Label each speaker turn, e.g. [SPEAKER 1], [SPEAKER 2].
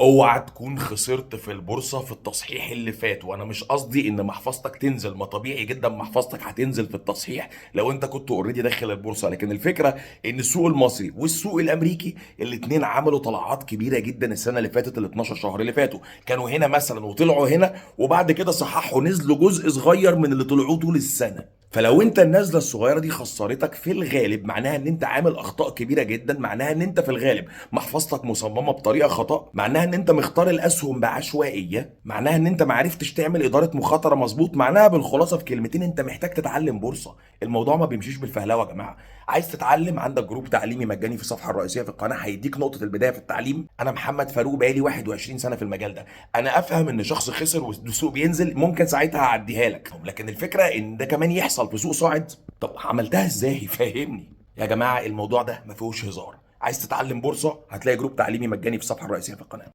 [SPEAKER 1] اوعى تكون خسرت في البورصة في التصحيح اللي فات، وانا مش قصدي ان محفظتك تنزل، ما طبيعي جدا محفظتك هتنزل في التصحيح لو انت كنت اوريدي داخل البورصة، لكن الفكرة ان السوق المصري والسوق الامريكي الاتنين عملوا طلعات كبيرة جدا السنة اللي فاتت، ال 12 شهر اللي فاتوا كانوا هنا مثلا وطلعوا هنا، وبعد كده صححوا نزلوا جزء صغير من اللي طلعوه طول السنة. فلو انت النزله الصغيره دي خسرتك في الغالب، معناها ان انت عامل اخطاء كبيره جدا، معناها ان انت في الغالب محفظتك مصممه بطريقه خطا، معناها ان انت مختار الاسهم بعشوائيه، معناها ان انت ما عرفتش تعمل اداره مخاطره مظبوط، معناها بالخلاصه في كلمتين انت محتاج تتعلم بورصه. الموضوع ما بيمشيش بالفهلوه يا جماعه. عايز تتعلم؟ عندك جروب تعليمي مجاني في الصفحه الرئيسيه في القناه، هيديك نقطه البدايه في التعليم. انا محمد فاروق بقالي 21 سنه في المجال ده، انا افهم ان شخص خسر والسوق بينزل ممكن ساعتها اعديها لك، لكن الفكره ان ده كمان يحصل في سوق صاعد. طب عملتها ازاي؟ فهمني يا جماعه، الموضوع ده ما فيهوش هزار. عايز تتعلم بورصه؟ هتلاقي جروب تعليمي مجاني في الصفحه الرئيسيه في القناه.